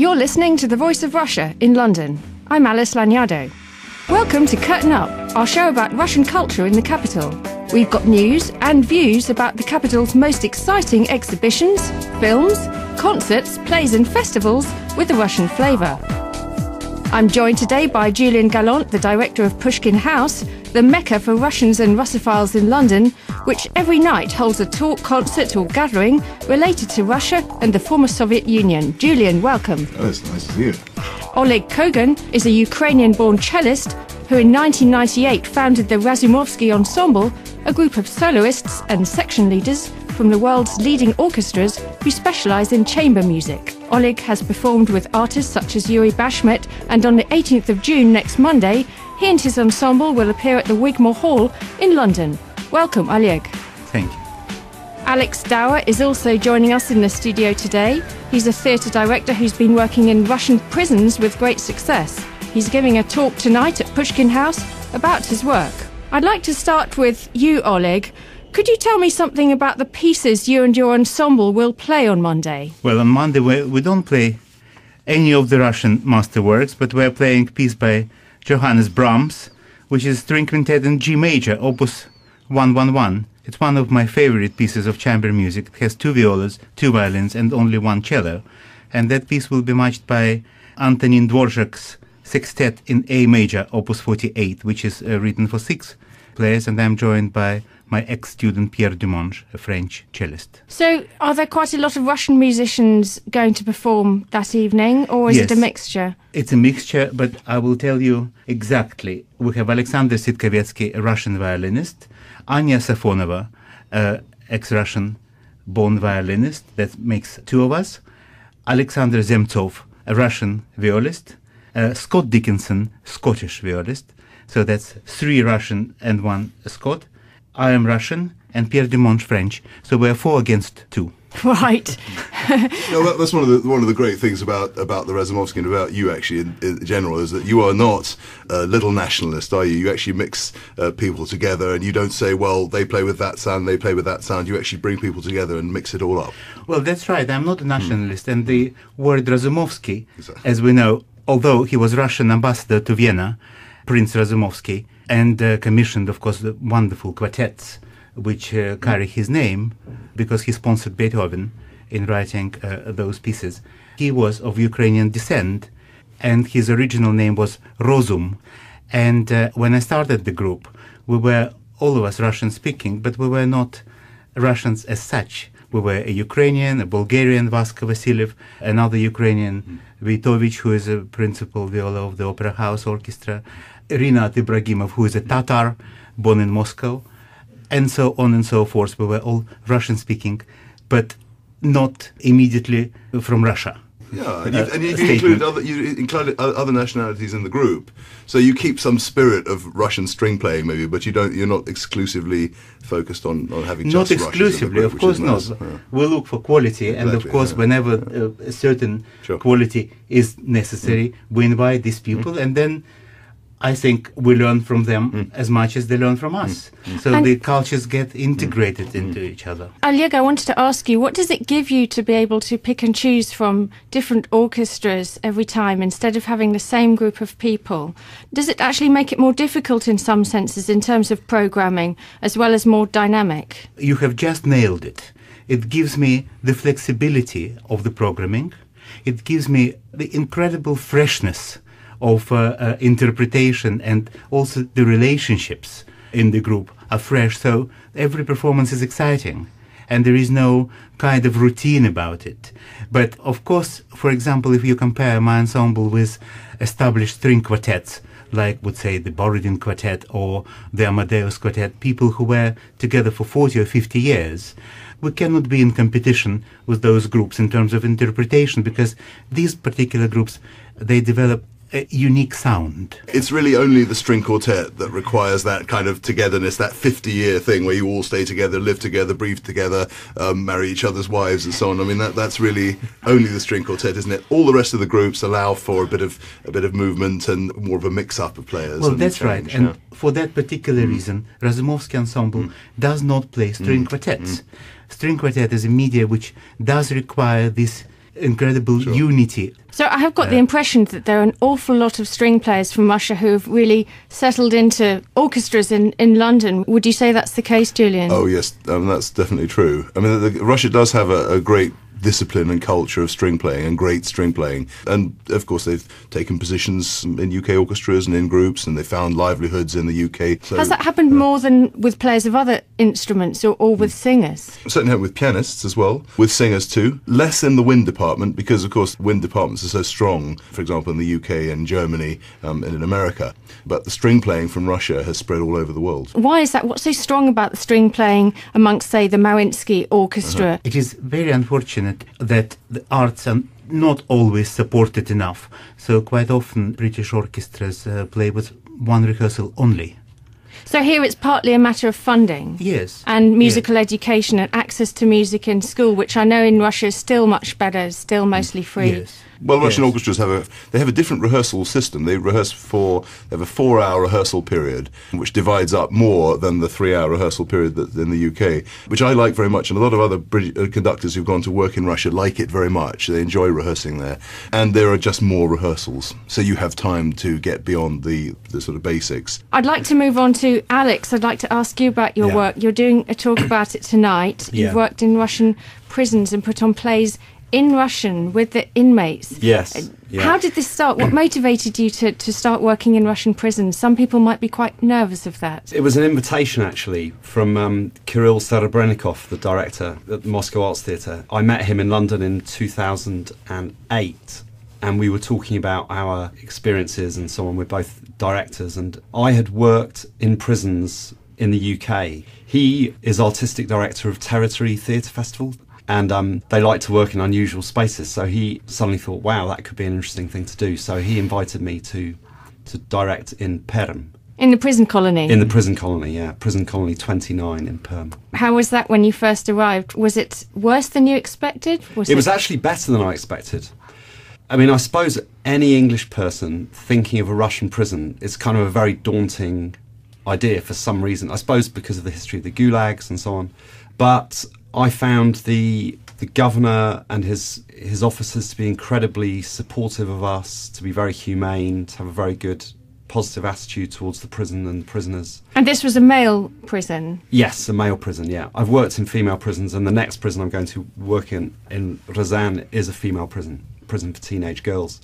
You're listening to The Voice of Russia in London. I'm Alice Lagnado. Welcome to Curtain Up, our show about Russian culture in the capital. We've got news and views about the capital's most exciting exhibitions, films, concerts, plays and festivals with a Russian flavour. I'm joined today by Julian Gallant, the director of Pushkin House, the mecca for Russians and Russophiles in London, which every night holds a talk, concert or gathering related to Russia and the former Soviet Union. Julian, welcome. Oh, it's nice to see you. Oleg Kogan is a Ukrainian-born cellist who in 1998 founded the Razumovsky Ensemble, a group of soloists and section leaders from the world's leading orchestras who specialise in chamber music. Oleg has performed with artists such as Yuri Bashmet, and on the 18th of June next Monday, he and his ensemble will appear at the Wigmore Hall in London. Welcome, Oleg. Thank you. Alex Dower is also joining us in the studio today. He's a theatre director who's been working in Russian prisons with great success. He's giving a talk tonight at Pushkin House about his work. I'd like to start with you, Oleg. Could you tell me something about the pieces you and your ensemble will play on Monday? Well, on Monday we don't play any of the Russian masterworks, but we're playing a piece by Johannes Brahms, which is string quintet in G major, opus 111. It's one of my favorite pieces of chamber music. It has 2 violas, 2 violins and only 1 cello. And that piece will be matched by Antonin Dvorak's sextet in A major, opus 48, which is written for 6 players, and I'm joined by my ex-student Pierre Dumonge, a French cellist. So are there quite a lot of Russian musicians going to perform that evening, or is it a mixture? It's a mixture, but I will tell you exactly. We have Alexander Sitkovetsky, a Russian violinist, Anya Safonova, ex-Russian born violinist, that makes 2 of us, Alexander Zemtsov, a Russian violist, Scott Dickinson, Scottish violist, so that's 3 Russian and 1 Scot. I am Russian and Pierre Dumonge French, so we're 4 against 2. Right. No, that's one of the great things about the Razumovsky and about you actually in general is that you are not a little nationalist, are you? You actually mix people together, and you don't say, well, they play with that sound, they play with that sound. You actually bring people together and mix it all up. Well, that's right. I'm not a nationalist, and the word Razumovsky, as we know, although he was Russian ambassador to Vienna, Prince Razumovsky, and commissioned, of course, the wonderful quartets which carry his name because he sponsored Beethoven in writing those pieces. He was of Ukrainian descent, and his original name was Rozum. And when I started the group, we were all of us Russian-speaking, but we were not Russians as such. We were a Ukrainian, a Bulgarian, Vasko Vasilyev, another Ukrainian, Vitovich, who is a principal viola of the Opera House Orchestra, Rinat Ibragimov, who is a Tatar, born in Moscow, and so on and so forth. We were all Russian-speaking, but not immediately from Russia. Yeah, and you included other nationalities in the group, so you keep some spirit of Russian string playing, maybe, but you're not exclusively focused on having just Russians. Not exclusively, of course not. Yeah. We look for quality, and of course, whenever a certain quality is necessary, we invite these people, and then I think we learn from them as much as they learn from us. So the cultures get integrated into each other. Oleg, I wanted to ask you, what does it give you to be able to pick and choose from different orchestras every time instead of having the same group of people? Does it actually make it more difficult in some senses in terms of programming as well as more dynamic? You have just nailed it. It gives me the flexibility of the programming. It gives me the incredible freshness of interpretation, and also the relationships in the group are fresh, so every performance is exciting and there is no kind of routine about it. But of course, for example, if you compare my ensemble with established string quartets, like would say the Borodin Quartet or the Amadeus Quartet, people who were together for 40 or 50 years, we cannot be in competition with those groups in terms of interpretation, because these particular groups, they develop a unique sound. It's really only the string quartet that requires that kind of togetherness, that 50-year thing where you all stay together, live together, breathe together, marry each other's wives and so on. I mean, that's really only the string quartet, isn't it? All the rest of the groups allow for a bit of movement and more of a mix-up of players. Well, that's right. And for that particular reason, Razumovsky Ensemble does not play string quartets. String quartet is a media which does require this incredible unity. So I have got the impression that there are an awful lot of string players from Russia who have really settled into orchestras in London. Would you say that's the case, Julian? Oh yes, that's definitely true. I mean, Russia does have a great discipline and culture of string playing and great string playing, and of course they've taken positions in UK orchestras and in groups, and they found livelihoods in the UK. So, has that happened more than with players of other instruments or with singers? Certainly happened with pianists as well, with singers too. Less in the wind department, because of course wind departments are so strong, for example in the UK and Germany and in America, but the string playing from Russia has spread all over the world. Why is that? What's so strong about the string playing amongst, say, the Mariinsky Orchestra? It is very unfortunate that the arts are not always supported enough. So quite often British orchestras play with one rehearsal only. So here it's partly a matter of funding. Yes. And musical education and access to music in school, which I know in Russia is still much better, still mostly free. Yes. Well, Russian orchestras have a different rehearsal system. They have a 4-hour rehearsal period, which divides up more than the 3-hour rehearsal period that's in the UK, which I like very much. And a lot of other conductors who've gone to work in Russia like it very much. They enjoy rehearsing there. And there are just more rehearsals. So you have time to get beyond the sort of basics. I'd like to move on to Alex. I'd like to ask you about your work. You're doing a talk about it tonight. You've worked in Russian prisons and put on plays in Russian with the inmates. Yes. How did this start? What motivated you to start working in Russian prisons? Some people might be quite nervous of that. It was an invitation, actually, from Kirill Serebrennikov, the director at the Moscow Arts Theatre. I met him in London in 2008, and we were talking about our experiences and so on. We're both directors, and I had worked in prisons in the UK. He is artistic director of Territory Theatre Festival, and they like to work in unusual spaces, so he suddenly thought, wow, that could be an interesting thing to do. So he invited me to direct in Perm. In the prison colony? In the prison colony, yeah. Prison colony 29 in Perm. How was that when you first arrived? Was it worse than you expected? It was actually better than I expected. I mean, I suppose any English person thinking of a Russian prison, it's kind of a very daunting idea for some reason. I suppose because of the history of the gulags and so on. But I found the governor and his officers to be incredibly supportive of us, to be very humane, to have a very good positive attitude towards the prison and prisoners. And this was a male prison? Yes, a male prison, yeah. I've worked in female prisons, and the next prison I'm going to work in Ryazan, is a female prison for teenage girls.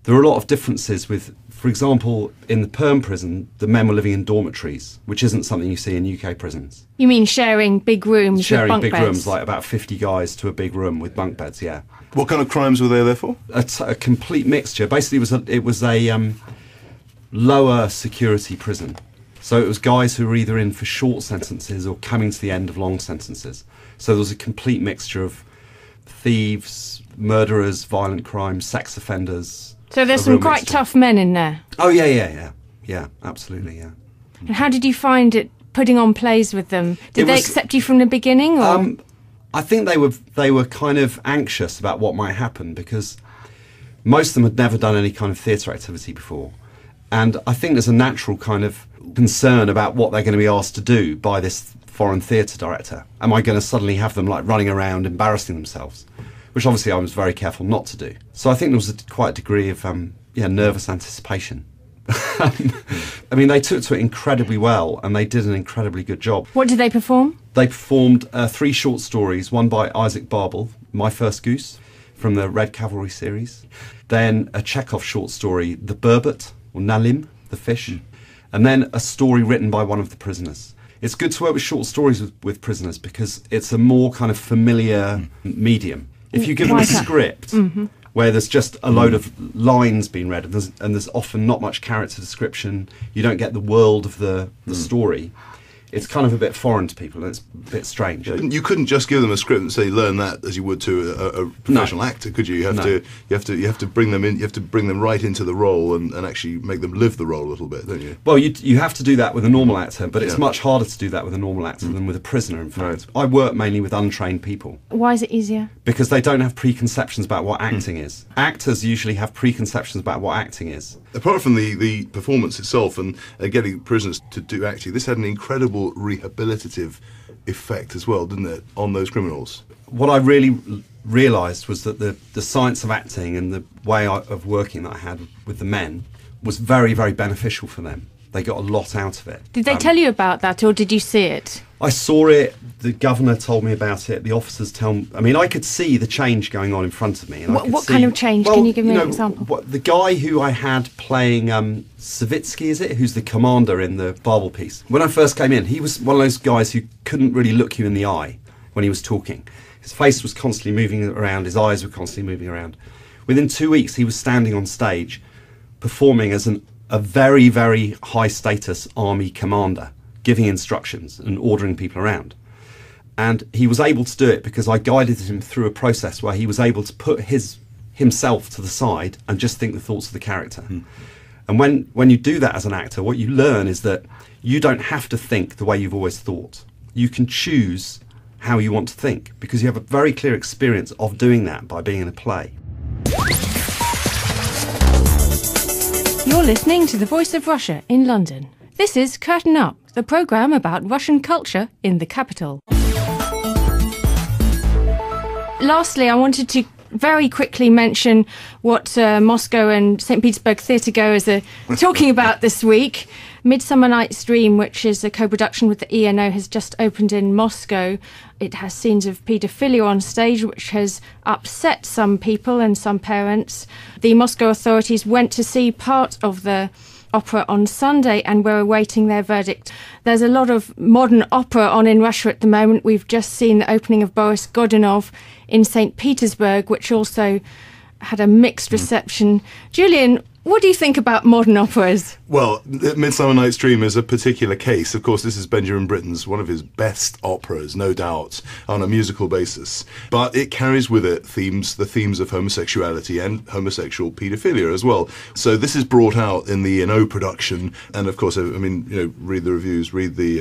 There are a lot of differences with, for example, in the Perm prison, the men were living in dormitories, which isn't something you see in UK prisons. You mean sharing big rooms sharing with bunk big beds? Rooms, like about 50 guys to a big room with bunk beds, yeah. What kind of crimes were they there for? A complete mixture. Basically, it was a lower security prison. So it was guys who were either in for short sentences or coming to the end of long sentences. So there was a complete mixture of thieves, murderers, violent crimes, sex offenders. So there's some quite tough men in there? Oh, yeah, absolutely, yeah. And how did you find it putting on plays with them? Did they accept you from the beginning? Or? I think they were kind of anxious about what might happen, because most of them had never done any kind of theatre activity before. And I think there's a natural kind of concern about what they're going to be asked to do by this foreign theatre director. Am I going to suddenly have them like running around embarrassing themselves? Which obviously I was very careful not to do. So I think there was quite a degree of nervous anticipation. I mean, they took to it incredibly well, and they did an incredibly good job. What did they perform? They performed 3 short stories, one by Isaac Barbel, My First Goose, from the Red Cavalry series. Then a Chekhov short story, The Burbot, or Nalim, the fish. And then a story written by one of the prisoners. It's good to work with short stories with prisoners, because it's a more kind of familiar medium. If you give them a script where there's just a load of lines being read, and there's often not much character description, you don't get the world of the story. It's kind of a bit foreign to people, and it's a bit strange. You couldn't just give them a script and say learn that as you would to a professional actor, could you? You have to bring them in. You have to bring them right into the role and actually make them live the role a little bit, don't you? Well, you have to do that with a normal actor, but it's much harder to do that with a normal actor than with a prisoner. In fact, I work mainly with untrained people. Why is it easier? Because they don't have preconceptions about what acting is. Actors usually have preconceptions about what acting is. Apart from the performance itself and getting prisoners to do acting, this had an incredible rehabilitative effect as well, didn't it, on those criminals? What I really realised was that the science of acting and the way of working that I had with the men was very, very beneficial for them. They got a lot out of it. Did they tell you about that, or did you see it? I saw it. The governor told me about it. The officers tell me. I mean, I could see the change going on in front of me. And What kind of change? Can you give me an example? The guy who I had playing Savitsky, is it? Who's the commander in the Bible piece. When I first came in, he was one of those guys who couldn't really look you in the eye when he was talking. His face was constantly moving around. His eyes were constantly moving around. Within 2 weeks, he was standing on stage performing as a very, very high-status army commander, giving instructions and ordering people around. And he was able to do it because I guided him through a process where he was able to put himself to the side and just think the thoughts of the character. And when you do that as an actor, what you learn is that you don't have to think the way you've always thought. You can choose how you want to think because you have a very clear experience of doing that by being in a play. You're listening to the Voice of Russia in London. This is Curtain Up, the programme about Russian culture in the capital. Lastly, I wanted to very quickly mention what Moscow and St. Petersburg theatre goers are talking about this week. Midsummer Night's Dream, which is a co-production with the ENO, has just opened in Moscow. It has scenes of paedophilia on stage, which has upset some people and some parents. The Moscow authorities went to see part of the opera on Sunday and we're awaiting their verdict. There's a lot of modern opera on in Russia at the moment. We've just seen the opening of Boris Godunov in St. Petersburg, which also had a mixed reception. Julian, what do you think about modern operas? Well, Midsummer Night's Dream is a particular case. Of course, this is Benjamin Britten's one of his best operas, no doubt, on a musical basis. But it carries with it the themes of homosexuality and homosexual paedophilia as well. So this is brought out in the ENO production, and of course, I mean, read the reviews, read the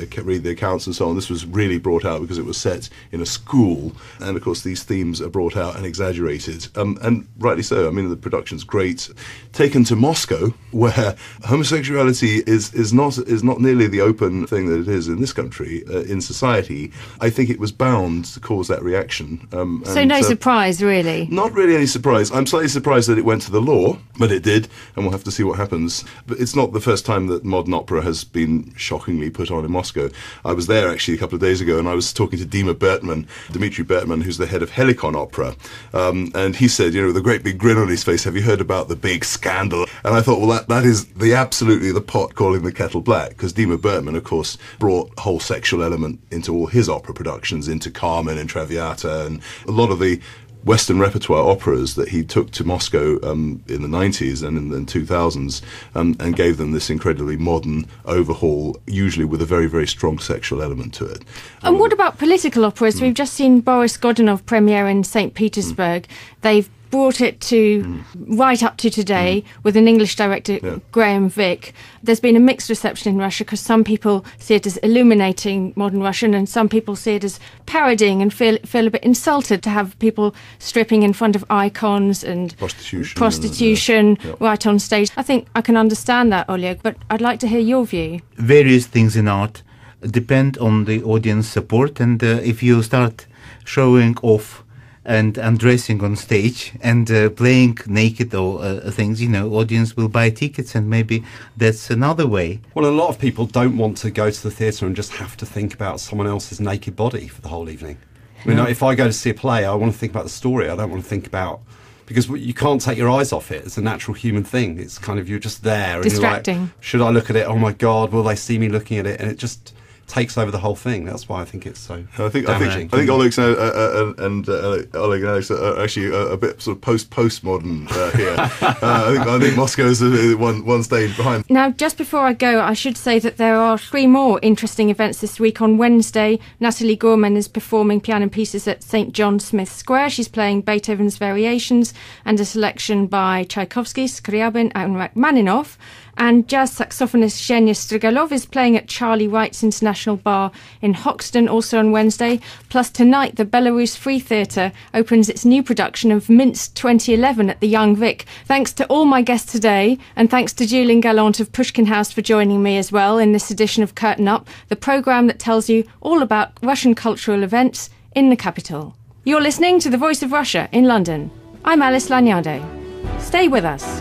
accounts, and so on. This was really brought out because it was set in a school, and of course, these themes are brought out and exaggerated, and rightly so. I mean, the production's great. Taken to Moscow, where homosexuality is not nearly the open thing that it is in this country, in society, I think it was bound to cause that reaction. So no surprise, really? Not really any surprise. I'm slightly surprised that it went to the law, but it did, and we'll have to see what happens. But it's not the first time that modern opera has been shockingly put on in Moscow. I was there actually a couple of days ago, and I was talking to Dmitry Bertman, who's the head of Helicon Opera, and he said, with a great big grin on his face, have you heard about the big scandal? And I thought, well, that is absolutely the pot calling the kettle black, because Dima Bertman, of course, brought a whole sexual element into all his opera productions, into Carmen and Traviata, and a lot of the Western repertoire operas that he took to Moscow in the 90s and in the 2000s and gave them this incredibly modern overhaul, usually with a very, very strong sexual element to it. And what about political operas? We've just seen Boris Godunov premiere in St. Petersburg. They've brought it to right up to today with an English director, Graham Vick. There's been a mixed reception in Russia because some people see it as illuminating modern Russian and some people see it as parodying and feel a bit insulted to have people stripping in front of icons and prostitution right on stage. I think I can understand that, Oleg, but I'd like to hear your view. Various things in art depend on the audience support, and if you start showing off and undressing on stage and playing naked or things, audience will buy tickets, and maybe that's another way. Well, a lot of people don't want to go to the theatre and just have to think about someone else's naked body for the whole evening. I mean, if I go to see a play, I want to think about the story. I don't want to think about... Because you can't take your eyes off it. It's a natural human thing. It's kind of, you're just there. Distracting. And you're like, should I look at it? Oh my God, will they see me looking at it? And it just takes over the whole thing. That's why I think it's so damaging. I think Oleg and Oleg and Alex are actually a bit sort of postmodern here. I think Moscow is one stage behind. Now, just before I go, I should say that there are 3 more interesting events this week. On Wednesday, Natalie Gorman is performing piano pieces at St. John Smith Square. She's playing Beethoven's Variations and a selection by Tchaikovsky, Scriabin and Rachmaninoff. And jazz saxophonist Zhenya Strigalov is playing at Charlie Wright's International Bar in Hoxton, also on Wednesday. Plus tonight, the Belarus Free Theatre opens its new production of Minsk 2011 at the Young Vic. Thanks to all my guests today, and thanks to Julian Gallant of Pushkin House for joining me as well in this edition of Curtain Up, the programme that tells you all about Russian cultural events in the capital. You're listening to The Voice of Russia in London. I'm Alice Lagnado. Stay with us.